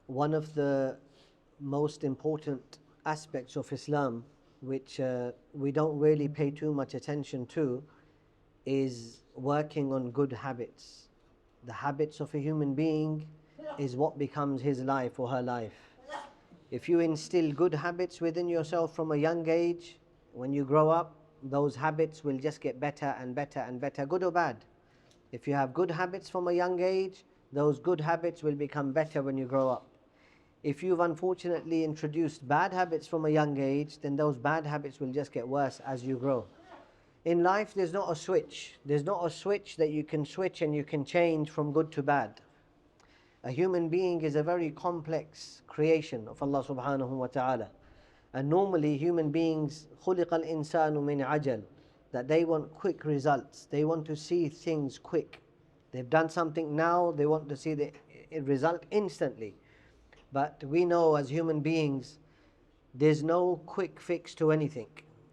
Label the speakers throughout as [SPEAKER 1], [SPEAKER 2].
[SPEAKER 1] one of the most important aspects of Islam, which we don't really pay too much attention to, is working on good habits. The habits of a human being is what becomes his life or her life. If you instill good habits within yourself from a young age, when you grow up, those habits will just get better and better and better, good or bad. If you have good habits from a young age, those good habits will become better when you grow up. If you've unfortunately introduced bad habits from a young age, then those bad habits will just get worse as you grow. In life, there's not a switch. There's not a switch that you can switch and you can change from good to bad. A human being is a very complex creation of Allah subhanahu wa ta'ala. And normally human beings, خُلِقَ الْإِنسَانُ مِنْ عَجَلٍ, that they want quick results. They want to see things quick. They've done something now, they want to see the result instantly. But we know as human beings, there's no quick fix to anything.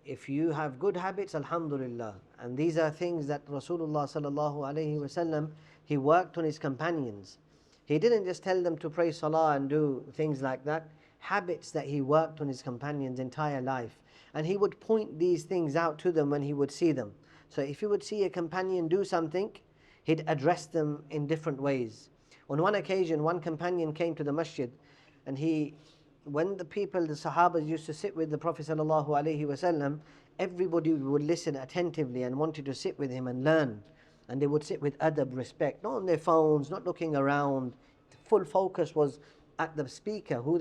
[SPEAKER 1] If you have good habits, alhamdulillah. And these are things that Rasulullah sallallahu alayhi wasallam, he worked on his companions. He didn't just tell them to pray salah and do things like that. Habits that he worked on his companions' entire life. And he would point these things out to them when he would see them. So if he would see a companion do something, he'd address them in different ways. On one occasion, one companion came to the masjid, and when the people, the Sahabas used to sit with the Prophet sallallahu alaihi wasallam, everybody would listen attentively and wanted to sit with him and learn. And they would sit with adab, respect, not on their phones, not looking around. Full focus was at the speaker, who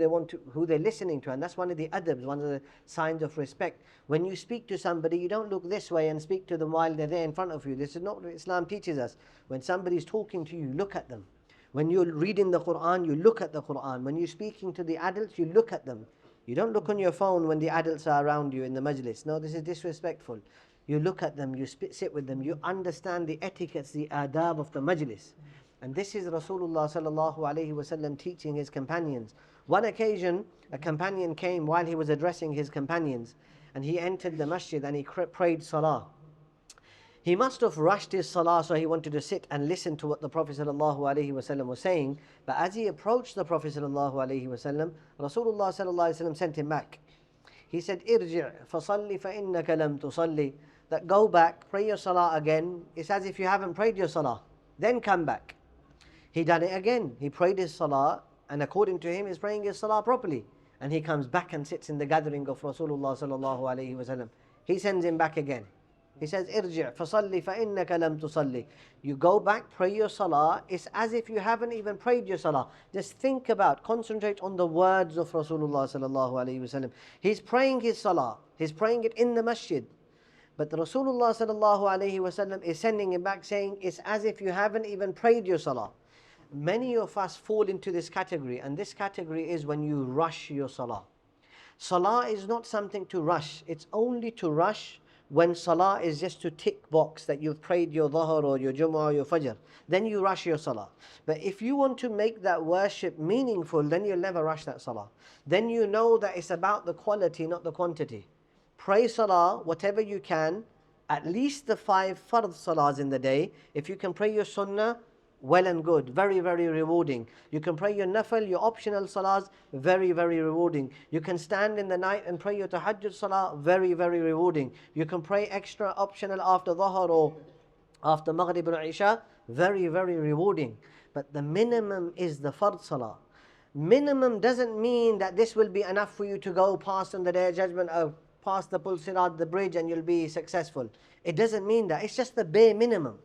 [SPEAKER 1] they're listening to, and that's one of the adabs, one of the signs of respect. When you speak to somebody, you don't look this way and speak to them while they're there in front of you. This is not what Islam teaches us. When somebody's talking to you, look at them. When you're reading the Quran, you look at the Quran. When you're speaking to the adults, you look at them. You don't look on your phone when the adults are around you in the majlis. No, this is disrespectful. You look at them, you sit with them, you understand the etiquettes, the adab of the majlis. And this is Rasulullah sallallahu alaihi wasallam teaching his companions. One occasion, a companion came while he was addressing his companions, and he entered the masjid and he prayed salah. He must have rushed his salah, so he wanted to sit and listen to what the Prophet sallallahu alaihi wasallam was saying. But as he approached the Prophet sallallahu alaihi wasallam, Rasulullah sallallahu alaihi wasallam sent him back. He said, "Irji' fasalli fa innaka lam tusalli." That go back, pray your salah again. It's as if you haven't prayed your salah. Then come back. He done it again. He prayed his salah, and according to him, he's praying his salah properly. And he comes back and sits in the gathering of Rasulullah sallallahu alaihi wasallam. He sends him back again. He says, "Irji' fasalli fa innaka lam tusalli." You go back, pray your salah. It's as if you haven't even prayed your salah. Just think about, concentrate on the words of Rasulullah sallallahu alaihi wasallam. He's praying his salah. He's praying it in the masjid. But the Rasulullah sallallahu alaihi wasallam is sending him back saying, it's as if you haven't even prayed your salah. Many of us fall into this category, and this category is when you rush your salah. Salah is not something to rush. It's only to rush when salah is just to tick box that you've prayed your dhuhr or your jumu'ah or your fajr. Then you rush your salah. But if you want to make that worship meaningful, then you'll never rush that salah. Then you know that it's about the quality, not the quantity. Pray salah, whatever you can, at least the 5 fard salahs in the day. If you can pray your sunnah, well and good, very, very rewarding. You can pray your nafil, your optional salahs, very, very rewarding. You can stand in the night and pray your tahajjud salah, very, very rewarding. You can pray extra optional after dhuhr or after maghrib or isha, very, very rewarding. But the minimum is the fard salah. Minimum doesn't mean that this will be enough for you to go past on the day of judgment, past the Pul Sirat, the bridge, and you'll be successful. It doesn't mean that. It's just the bare minimum.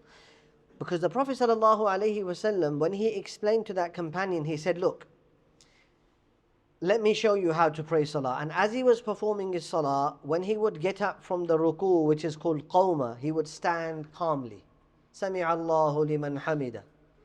[SPEAKER 1] Because the Prophet ﷺ, when he explained to that companion, he said, look, let me show you how to pray salah. And as he was performing his salah, when he would get up from the ruku', which is called qawma, he would stand calmly. Sami'a Allahu liman hamida.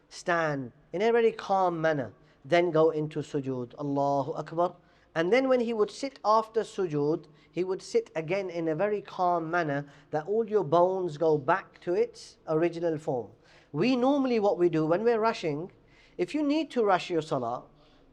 [SPEAKER 1] Stand in a very calm manner. Then go into sujood. Allahu Akbar. And then when he would sit after sujood, he would sit again in a very calm manner that all your bones go back to its original form. We normally, what we do when we're rushing, if you need to rush your salah,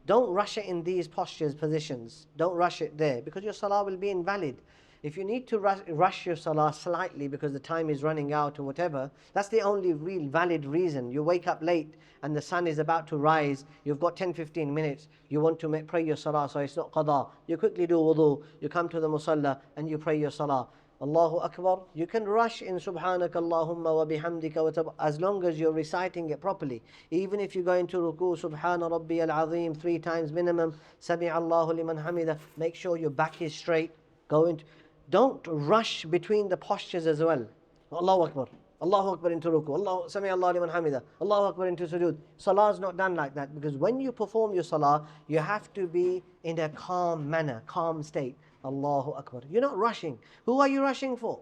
[SPEAKER 1] don't rush it in these postures, positions. Don't rush it there, because your salah will be invalid. If you need to rush your salah slightly because the time is running out or whatever, that's the only real valid reason. You wake up late and the sun is about to rise, you've got 10-15 minutes, you want to pray your salah, so it's not qada. You quickly do wudu, you come to the musalla and you pray your salah. Allahu Akbar. You can rush in Subhanaka Allahumma wa bihamdika wa as long as you're reciting it properly. Even if you go into ruku, Subhana Rabbi al-Azim 3 times minimum, Sami Allahu liman hamida, make sure your back is straight. Don't rush between the postures as well. Allahu Akbar. Allahu Akbar into ruku. Sami Allahu liman hamida. Allahu Akbar into sujood. Salah is not done like that, because when you perform your salah, you have to be in a calm manner, calm state. Allahu Akbar. You're not rushing. Who are you rushing for?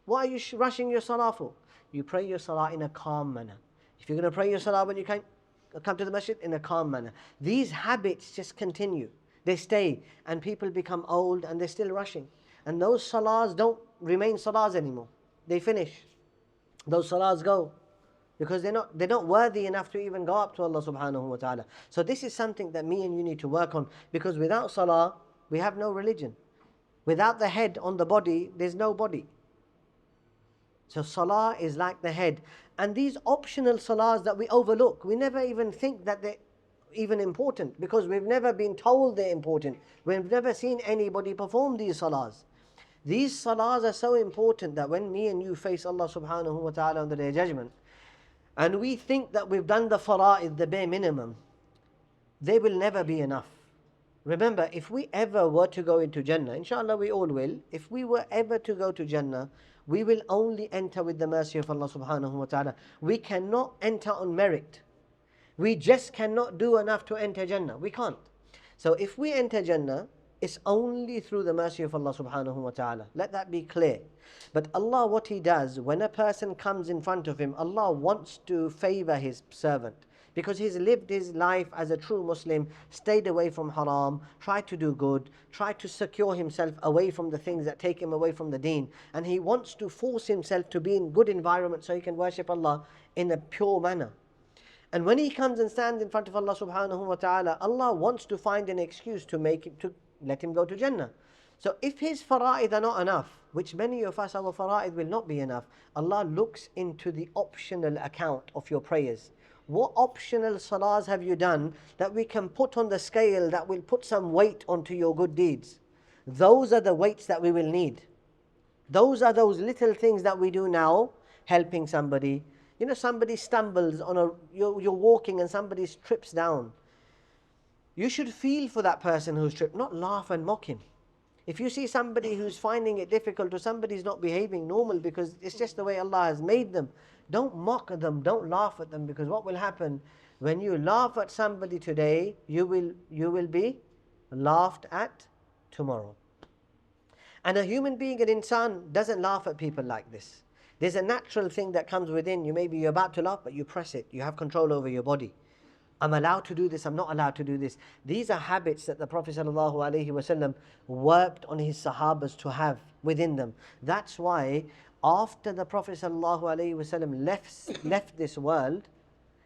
[SPEAKER 1] What are you rushing your salah for? You pray your salah in a calm manner. If you're going to pray your salah when you come to the masjid, in a calm manner. These habits just continue. They stay, and people become old and they're still rushing. And those salahs don't remain salahs anymore. They finish. Those salahs go. Because they're not worthy enough to even go up to Allah subhanahu wa ta'ala. So this is something that me and you need to work on. Because without salah, we have no religion. Without the head on the body, there's no body. So salah is like the head. And these optional salahs that we overlook, we never even think that they're even important, because we've never been told they're important. We've never seen anybody perform these salahs. These salahs are so important that when me and you face Allah subhanahu wa ta'ala on the Day of Judgment, and we think that we've done the fara'id, the bare minimum, they will never be enough. Remember, if we ever were to go into Jannah, inshallah we all will, if we were ever to go to Jannah, we will only enter with the mercy of Allah subhanahu wa ta'ala. We cannot enter on merit. We just cannot do enough to enter Jannah. We can't. So if we enter Jannah, it's only through the mercy of Allah subhanahu wa ta'ala. Let that be clear. But Allah, what He does, when a person comes in front of Him, Allah wants to favor His servant. Because he's lived his life as a true Muslim, stayed away from haram, tried to do good, tried to secure himself away from the things that take him away from the deen. And he wants to force himself to be in good environment so he can worship Allah in a pure manner. And when he comes and stands in front of Allah subhanahu wa ta'ala, Allah wants to find an excuse to let him go to Jannah. So if his fara'id are not enough, which many of us, our fara'id will not be enough, Allah looks into the optional account of your prayers. What optional salahs have you done that we can put on the scale that will put some weight onto your good deeds? Those are the weights that we will need. Those are those little things that we do now, helping somebody. You know, somebody stumbles you're walking and somebody trips down. You should feel for that person who's tripped, not laugh and mock him. If you see somebody who's finding it difficult or somebody's not behaving normal because it's just the way Allah has made them, don't mock them, don't laugh at them, because what will happen when you laugh at somebody today, you will be laughed at tomorrow. And a human being, an insan, doesn't laugh at people like this. There's a natural thing that comes within you. Maybe you're about to laugh, but you press it. You have control over your body. I'm allowed to do this, I'm not allowed to do this. These are habits that the Prophet ﷺ worked on his Sahabas to have within them. That's why after the Prophet ﷺ left this world,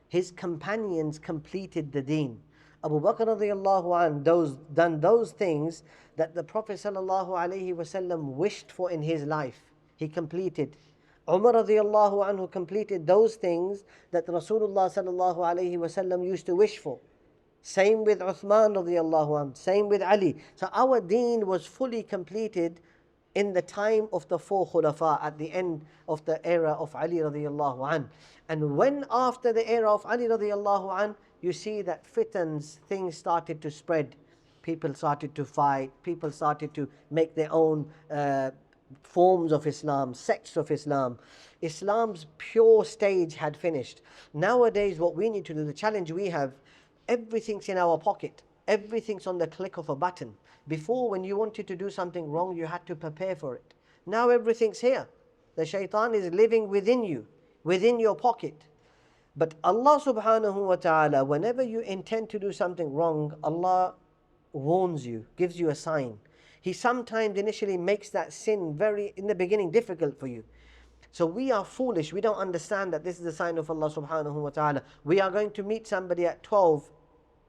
[SPEAKER 1] his companions completed the deen. Abu Bakr radiallahu anhu done those things that the Prophet ﷺ wished for in his life. He completed. Umar radiallahu anhu completed those things that Rasulullah sallallahu alayhi wasallam used to wish for. Same with Uthman radiallahu anhu, same with Ali. So our deen was fully completed in the time of the 4 khulafa, at the end of the era of Ali radiallahu anhu. And when after the era of Ali radiallahu anhu, you see that fitans, things started to spread. People started to fight, people started to make their own forms of Islam, sects of Islam. Islam's pure stage had finished. Nowadays, what we need to do, the challenge we have, everything's in our pocket. Everything's on the click of a button. Before, when you wanted to do something wrong, you had to prepare for it. Now everything's here. The shaitan is living within you, within your pocket. But Allah subhanahu wa ta'ala, whenever you intend to do something wrong, Allah warns you, gives you a sign. He sometimes initially makes that sin in the beginning difficult for you. So we are foolish. We don't understand that this is a sign of Allah subhanahu wa ta'ala. We are going to meet somebody at 12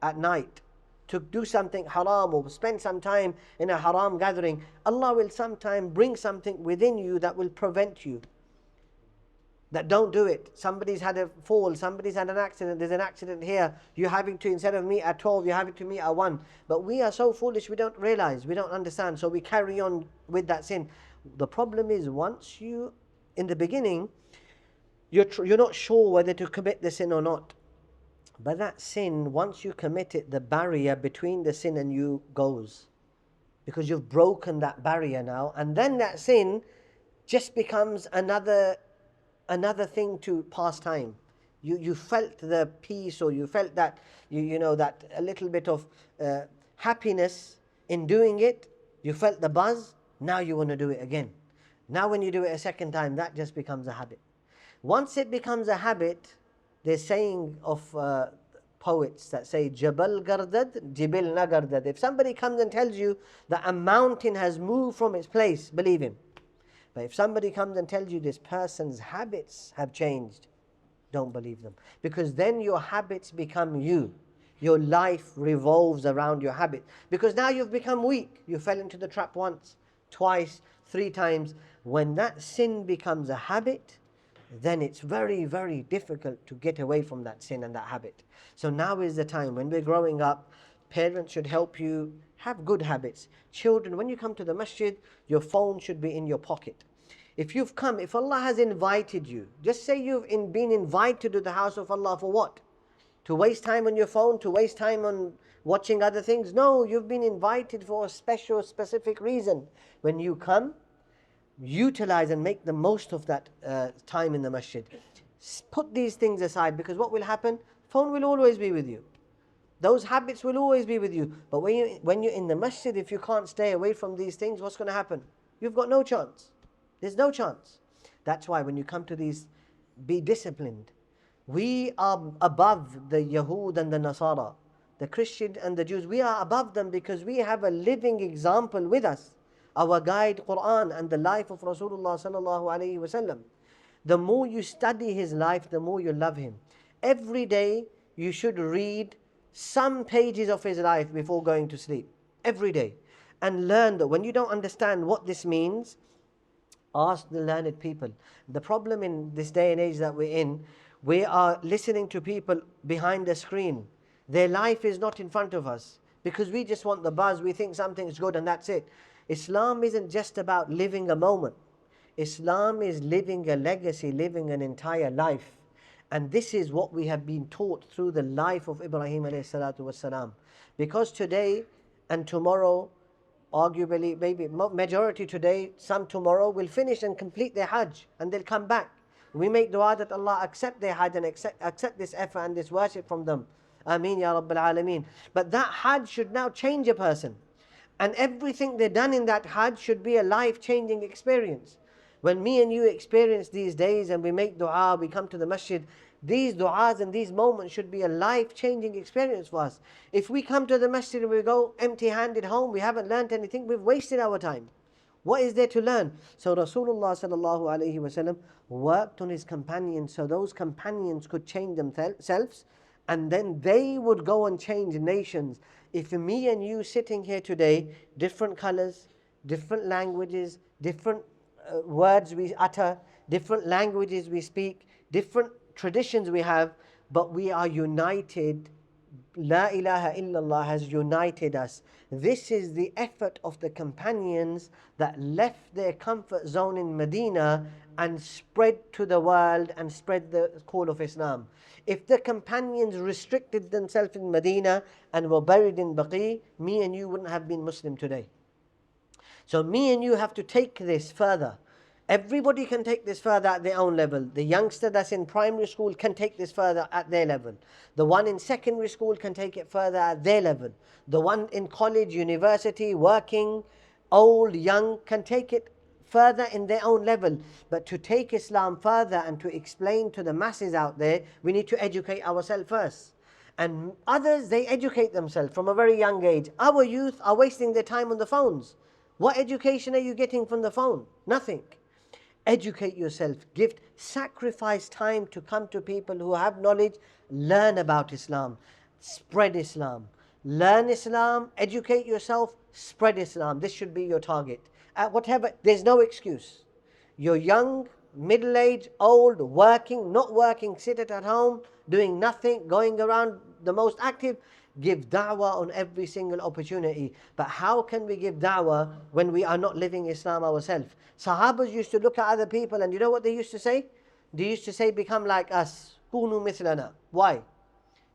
[SPEAKER 1] at night. to do something haram or spend some time in a haram gathering, Allah will sometime bring something within you that will prevent you. That don't do it. Somebody's had a fall, somebody's had an accident, there's an accident here. You're having to, instead of meet at 12, you're having to meet at 1. But we are so foolish, we don't realize, we don't understand, so we carry on with that sin. The problem is, once you, in the beginning, you're not sure whether to commit the sin or not. But that sin, once you commit it, the barrier between the sin and you goes. Because you've broken that barrier now, and then that sin just becomes another thing to pass time. You felt the peace, or you felt that you know that a little bit of happiness in doing it. You felt the buzz. Now you want to do it again. Now when you do it a second time, that just becomes a habit. Once it becomes a habit, there's saying of poets that say, Jabal Gardad, Jibil na Gardad. If somebody comes and tells you that a mountain has moved from its place, believe him. But if somebody comes and tells you this person's habits have changed, don't believe them. Because then your habits become you. Your life revolves around your habit. Because now you've become weak. You fell into the trap once, twice, 3 times. When that sin becomes a habit, then it's very, very difficult to get away from that sin and that habit. So now is the time when we're growing up. Parents should help you have good habits. Children, when you come to the masjid, your phone should be in your pocket. If Allah has invited you, just say you've been invited to the house of Allah for what? To waste time on your phone, to waste time on watching other things? No, you've been invited for a special, specific reason. When you come, utilize and make the most of that time in the masjid. Put these things aside, because what will happen? Phone will always be with you. Those habits will always be with you. But when you're in the masjid, if you can't stay away from these things, what's going to happen? You've got no chance. There's no chance. That's why when you come to these, be disciplined. We are above the Yahud and the Nasara, the Christian and the Jews. We are above them because we have a living example with us. Our guide, Quran, and the life of Rasulullah sallallahu alaihi wasallam. The more you study his life, the more you love him. Every day you should read some pages of his life before going to sleep. Every day. And learn that when you don't understand what this means, ask the learned people. The problem in this day and age that we're in, we are listening to people behind the screen. Their life is not in front of us because we just want the buzz. We think something's good and that's it. Islam isn't just about living a moment. Islam is living a legacy, living an entire life. And this is what we have been taught through the life of Ibrahim alayhi salatu wasalam. Because today and tomorrow, arguably, maybe majority today, some tomorrow, will finish and complete their Hajj and they'll come back. We make dua that Allah accept their Hajj and accept this effort and this worship from them. Ameen ya Rabbil Alameen. But that Hajj should now change a person. And everything they've done in that Hajj should be a life-changing experience. When me and you experience these days and we make dua, we come to the masjid, these du'as and these moments should be a life-changing experience for us. If we come to the masjid and we go empty-handed home, we haven't learned anything, we've wasted our time. What is there to learn? So Rasulullah sallallahu alaihi wasallam worked on his companions so those companions could change themselves, and then they would go and change nations. If me and you sitting here today, different colors, different languages, different words we utter, different languages we speak, different traditions we have, but we are united. La ilaha illallah has united us. This is the effort of the companions that left their comfort zone in Medina and spread to the world and spread the call of Islam. If the companions restricted themselves in Medina and were buried in Baqi, me and you wouldn't have been Muslim today. So me and you have to take this further. Everybody can take this further at their own level. The youngster that's in primary school can take this further at their level. The one in secondary school can take it further at their level. The one in college, university, working, old, young, can take it further in their own level. But to take Islam further and to explain to the masses out there, we need to educate ourselves first. And others, they educate themselves from a very young age. Our youth are wasting their time on the phones. What education are you getting from the phone? Nothing. Educate yourself, sacrifice time to come to people who have knowledge, learn about Islam, spread Islam. learn Islam, educate yourself, spread Islam. This should be your target. Whatever, there's no excuse. You're young, middle-aged, old, working, not working, sit at home, doing nothing, going around the most active. Give da'wah on every single opportunity. But how can we give da'wah when we are not living Islam ourselves? Sahabas used to look at other people and you know what they used to say? They used to say, become like us. Kunu mithlana. Why?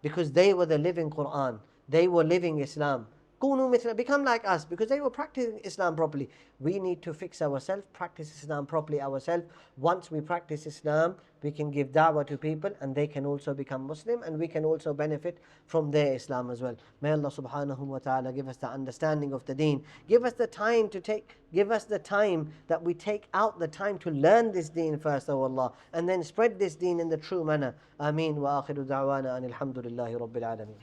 [SPEAKER 1] Because they were the living Quran. They were living Islam. Kunu mithla, become like us, because they were practicing Islam properly. We need to fix ourselves, practice Islam properly ourselves. Once we practice Islam, we can give da'wah to people and they can also become Muslim and we can also benefit from their Islam as well. May Allah subhanahu wa ta'ala give us the understanding of the Deen. Give us the time that we take out the time to learn this Deen first, O Allah, and then spread this Deen in the true manner. Ameen wa akhiru da'wana anil hamdulillahi rabbil alameen.